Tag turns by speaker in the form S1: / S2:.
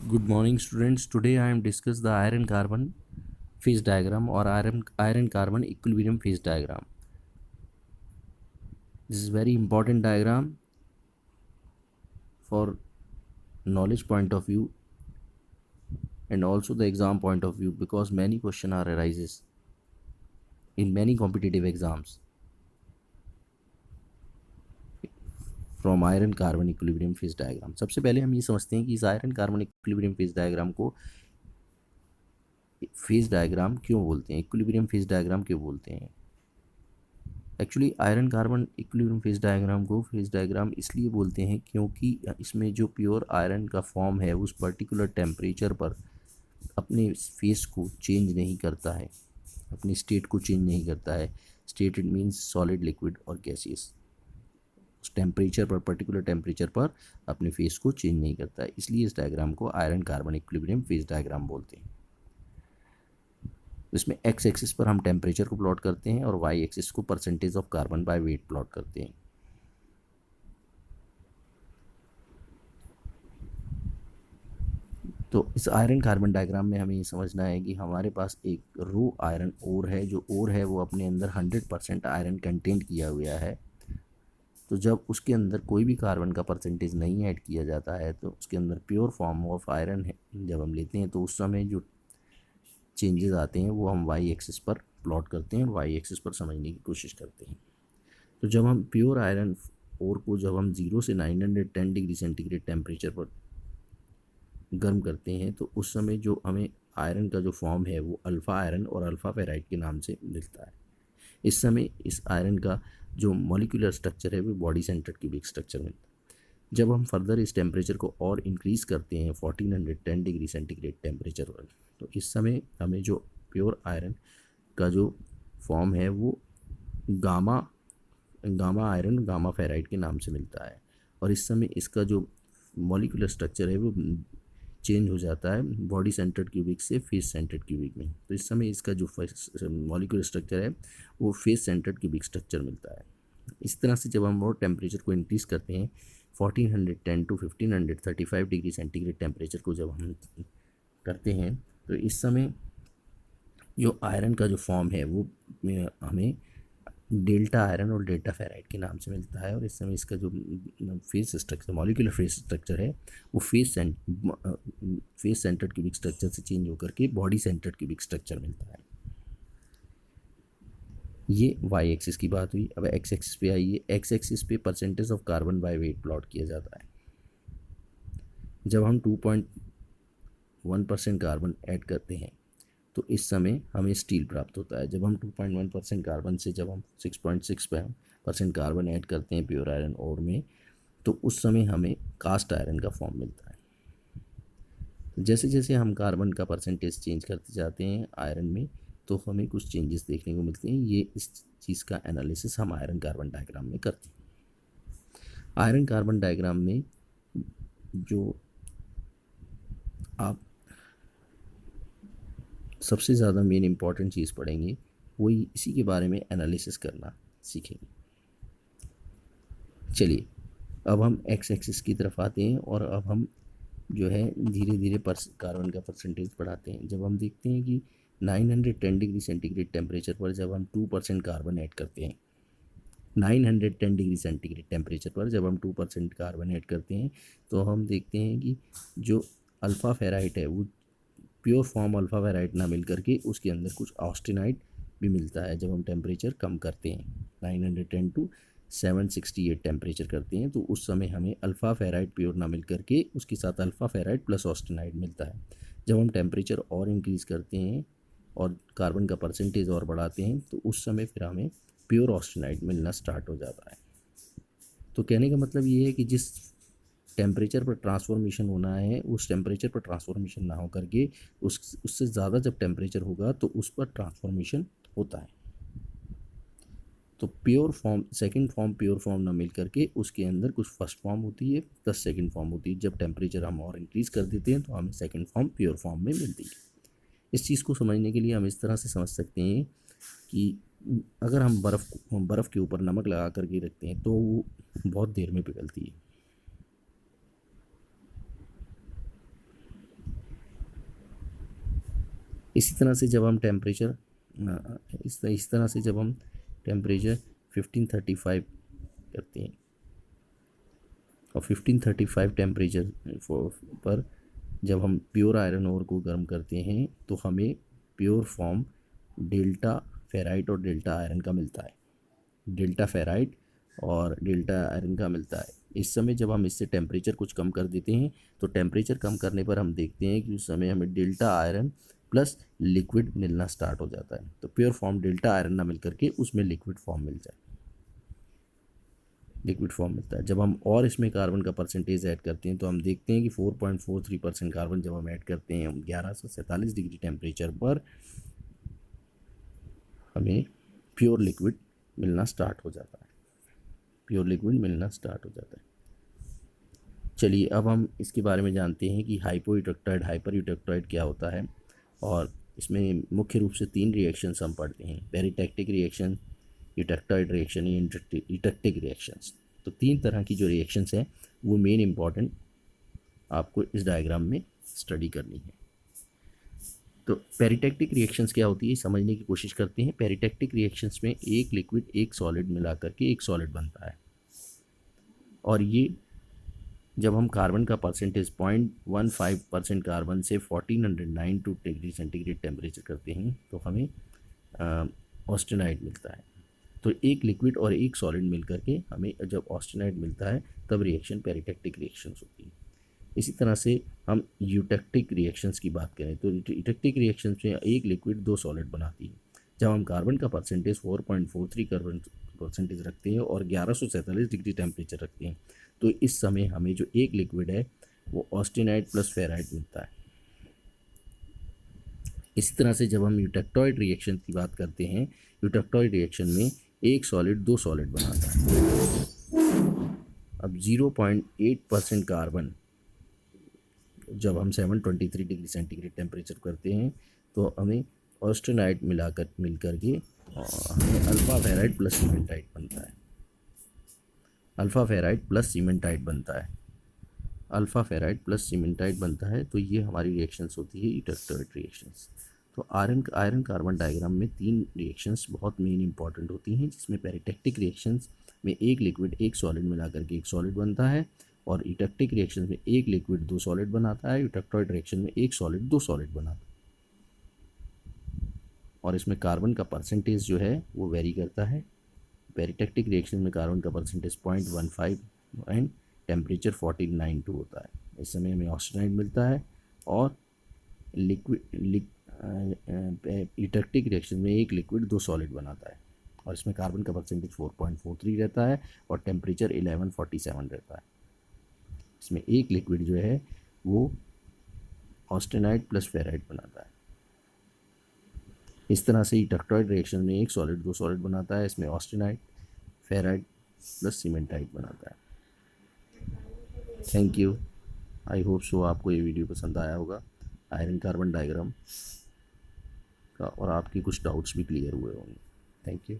S1: Good morning, students. Today I am discuss the iron carbon phase diagram or iron carbon equilibrium phase diagram. This is very important diagram for knowledge point of view and also the exam point of view because many question are arises in many competitive exams from iron carbon equilibrium phase diagram. सबसे पहले हम ये समझते हैं कि इस iron carbon equilibrium phase diagram को phase diagram क्यों बोलते हैं, इक्विलिब्रियम फेज डायग्राम क्यों बोलते हैं। Actually iron carbon equilibrium phase diagram को फेज डायग्राम इसलिए बोलते हैं क्योंकि इसमें जो प्योर आयरन का फॉर्म है उस पर्टिकुलर टेम्परेचर पर अपने फेस को चेंज नहीं करता है, अपनी स्टेट को चेंज नहीं करता है। State it means solid, liquid और गैसियस। उस टेम्परेचर पर, पर्टिकुलर टेम्परेचर पर अपने फेस को चेंज नहीं करता है, इसलिए इस डायग्राम को iron carbon equilibrium phase diagram बोलते हैं। इसमें एक्स एक्सिस पर हम टेम्परेचर को प्लॉट करते हैं और वाई एक्सिस को percentage of carbon by weight plot करते हैं। तो इस आयरन कार्बन डायग्राम में हमें ये समझना है कि हमारे पास एक रो आयरन ओर है, जो ओर है वो अपने अंदर 100% आयरन कंटेंट किया हुआ है। तो जब उसके अंदर कोई भी कार्बन का परसेंटेज नहीं ऐड किया जाता है तो उसके अंदर प्योर फॉर्म ऑफ आयरन है जब हम लेते हैं तो उस समय जो चेंजेस आते हैं वो हम वाई एक्सिस पर प्लॉट करते हैं और वाई एक्सिस पर समझने की कोशिश करते हैं। तो जब हम प्योर आयरन ओर को जब हम 0 से 910 डिग्री सेंटीग्रेड टेम्परेचर पर गर्म करते हैं तो उस समय जो हमें आयरन का जो फॉर्म है वो अल्फ़ा आयरन और अल्फ़ा फेराइट के नाम से मिलता है। इस समय इस आयरन का जो मॉलिक्यूलर स्ट्रक्चर है वो बॉडी सेंटर्ड क्यूबिक स्ट्रक्चर मिलता है। जब हम फर्दर इस टेम्परेचर को और इंक्रीज़ करते हैं 1410 डिग्री सेंटीग्रेड टेम्परेचर पर, तो इस समय हमें जो प्योर आयरन का जो फॉर्म है वो gamma gamma iron gamma ferrite के नाम से मिलता है। और इस समय इसका जो मॉलिक्यूलर स्ट्रक्चर है वो चेंज हो जाता है बॉडी सेंटर्ड क्यूबिक से फेस सेंटर्ड क्यूबिक में। तो इस समय इसका जो मॉलिक्यूलर स्ट्रक्चर है वो फेस सेंटर्ड क्यूबिक स्ट्रक्चर मिलता है। इस तरह से जब हम और टेम्परेचर को इंक्रीज करते हैं 1410 टू 1535 डिग्री सेंटीग्रेड टेम्परेचर को जब हम करते हैं तो इस समय जो आयरन का जो फॉर्म है वो हमें डेल्टा आयरन और डेल्टा फेराइट के नाम से मिलता है। और इस समय इसका जो face structure, molecular face structure है वो फेस सेंटर्ड क्यूबिक स्ट्रक्चर से चेंज होकर के बॉडी सेंटर्ड क्यूबिक स्ट्रक्चर मिलता है। ये वाई एक्सिस की बात हुई। अब एक्स एक्सिस पे आइए। एक्स एक्सिस पे percentage of carbon by weight plot किया जाता है। जब हम 2.1% कार्बन ऐड करते हैं तो इस समय हमें स्टील प्राप्त होता है। जब हम 2.1% कार्बन से जब हम 6.6% कार्बन ऐड करते हैं प्योर आयरन ओर में तो उस समय हमें कास्ट आयरन का फॉर्म मिलता है। जैसे जैसे हम कार्बन का परसेंटेज चेंज करते जाते हैं आयरन में तो हमें कुछ चेंजेस देखने को मिलते हैं। ये इस चीज़ का एनालिसिस हम आयरन कार्बन डायग्राम में करते हैं। आयरन कार्बन डायग्राम में जो आप सबसे ज़्यादा मेन इंपॉर्टेंट चीज़ पढ़ेंगे वही इसी के बारे में एनालिसिस करना सीखेंगे। चलिए अब हम एक्स एक्सिस की तरफ आते हैं और अब हम जो है धीरे धीरे कार्बन का परसेंटेज बढ़ाते हैं। जब हम देखते हैं कि 910 डिग्री सेंटीग्रेड टेम्परेचर पर जब हम 2% कार्बन ऐड करते हैं, 910 डिग्री सेंटीग्रेड टेम्परेचर पर जब हम 2% कार्बन ऐड करते हैं तो हम देखते हैं कि जो अल्फ़ा फेराइट है वो प्योर फॉर्म अल्फ़ा फेराइट ना मिल करके उसके अंदर कुछ ऑस्टेनाइट भी मिलता है। जब हम टेम्परेचर कम करते हैं 910 टू 768 टेम्परेचर करते हैं तो उस समय हमें अल्फ़ा फेराइट प्योर ना मिल करके उसके साथ अल्फ़ा फेराइट प्लस ऑस्टेनाइट मिलता है। जब हम टेम्परेचर और इंक्रीज़ करते हैं और कार्बन का परसेंटेज और बढ़ाते हैं तो उस समय फिर हमें प्योर ऑस्टेनाइट मिलना स्टार्ट हो जाता है। तो कहने का मतलब ये है कि जिस टेम्परेचर पर ट्रांसफॉर्मेशन होना है उस टेम्परेचर पर ट्रांसफॉर्मेशन ना हो करके उससे ज़्यादा जब टेम्परेचर होगा तो उस पर ट्रांसफॉर्मेशन होता है। तो pure form, second form pure form ना मिल करके उसके अंदर कुछ फर्स्ट फॉर्म होती है प्लस सेकंड फॉर्म होती है। जब टेम्परेचर हम और इंक्रीज़ कर देते हैं तो हमें सेकंड फॉर्म प्योर फॉर्म में मिलती है। इस चीज़ को समझने के लिए हम इस तरह से समझ सकते हैं कि अगर हम बर्फ़ के ऊपर नमक लगा करके रखते हैं तो वो बहुत देर में पिघलती है। इसी तरह से जब हम टेम्परेचर इस तरह से जब हम टेम्परेचर 1535 करते हैं और 1535 टेम्परेचर पर जब हम प्योर आयरन ओर को गर्म करते हैं तो हमें प्योर फॉर्म डेल्टा फेराइट और डेल्टा आयरन का मिलता है, डेल्टा फेराइट और डेल्टा आयरन का मिलता है। इस समय जब हम इससे टेम्परेचर कुछ कम कर देते हैं तो टेम्परेचर कम करने पर हम देखते हैं कि उस समय हमें डेल्टा आयरन प्लस लिक्विड मिलना स्टार्ट हो जाता है। तो प्योर फॉर्म डेल्टा आयरन ना मिल करके उसमें लिक्विड फॉर्म मिल जाए, लिक्विड फॉर्म मिलता है। जब हम और इसमें कार्बन का परसेंटेज ऐड करते हैं तो हम देखते हैं कि 4.43% कार्बन जब हम ऐड करते हैं 1147 डिग्री टेम्परेचर पर हमें प्योर लिक्विड मिलना स्टार्ट हो जाता है, प्योर लिक्विड मिलना स्टार्ट हो जाता है। चलिए अब हम इसके बारे में जानते हैं कि हाइपो यूटेक्टॉइड हाइपर यूटेक्टॉइड क्या होता है। और इसमें मुख्य रूप से 3 रिएक्शंस हम पढ़ते हैं, peritectic reaction, eutectoid reaction, eutectic reactions. तो 3 तरह की जो रिएक्शंस हैं वो मेन इंपॉर्टेंट आपको इस डायग्राम में स्टडी करनी है। तो पेरिटैक्टिक रिएक्शंस क्या होती है समझने की कोशिश करते हैं। पेरिटैक्टिक रिएक्शंस में एक लिक्विड एक सॉलिड मिला करके एक सॉलिड बनता है और ये जब हम कार्बन का परसेंटेज 0.15% कार्बन से 1409 डिग्री सेंटीग्रेड टेम्परेचर करते हैं तो हमें ऑस्टेनाइड मिलता है। तो एक लिक्विड और एक सॉलिड मिल करके हमें जब ऑस्टेनाइड मिलता है तब रिएक्शन पेरिटैक्टिक रिएक्शंस होती है। इसी तरह से हम यूटेक्टिक रिएक्शंस की बात करें तो यूटेक्टिक रिएक्शंस में एक लिक्विड 2 सॉलिड बनाती है। जब हम कार्बन का परसेंटेज 4.43 कार्बन परसेंटेज रखते हैं और 1147 डिग्री टेम्परेचर रखते हैं तो इस समय हमें जो एक लिक्विड है वो ऑस्टेनाइड प्लस फेराइड मिलता है। इसी तरह से जब हम यूटेक्टॉइड रिएक्शन की बात करते हैं, यूटेक्टॉइड रिएक्शन में एक सॉलिड 2 सॉलिड बनाता है। अब 0.8% कार्बन जब हम 723 डिग्री सेंटीग्रेड टेम्परेचर करते हैं तो हमें ऑस्टेनाइड मिल करके हमें अल्फ़ा फेराइड प्लस सीमेंटाइड बनता है, अल्फ़ा फेराइड प्लस सीमेंटाइड बनता है, अल्फ़ा फेराइड प्लस सीमेंटाइड बनता है। तो ये हमारी रिएक्शंस होती है यूटेक्टॉइड रिएक्शंस। तो आयरन कार्बन डायग्राम में 3 रिएक्शंस बहुत मेन इंपॉर्टेंट होती हैं जिसमें पेरिटैक्टिक रिएक्शंस में एक लिक्विड एक सॉलिड मिला करके एक सॉलिड बनता है और यूटेक्टिक रिएक्शन में एक लिक्विड 2 सॉलिड बनाता है, यूटेक्टॉइड रिएक्शन में एक सॉलिड 2 सॉलिड बनाता है। और इसमें कार्बन का परसेंटेज जो है वो वेरी करता है। पेरिटैक्टिक रिएक्शन में कार्बन का परसेंटेज 0.15 एंड टेम्परेचर 1492 होता है। इस समय हमें ऑक्सीडाइड मिलता है और यूटेक्टिक रिएक्शन में एक लिक्विड 2 सॉलिड बनाता है और इसमें कार्बन का परसेंटेज 4.43 रहता है और टेम्परेचर 1147 रहता है। इसमें एक लिक्विड जो है वो ऑस्टेनाइड प्लस फेराइड बनाता है। इस तरह से यूटेक्टॉइड रिएक्शन में एक सॉलिड 2 सॉलिड बनाता है, इसमें ऑस्टेनाइड फेराइड प्लस सीमेंटाइड बनाता है। Thank you, I hope so आपको ये वीडियो पसंद आया होगा आयरन कार्बन डायग्राम का और आपकी कुछ डाउट्स भी क्लियर हुए होंगे। Thank you.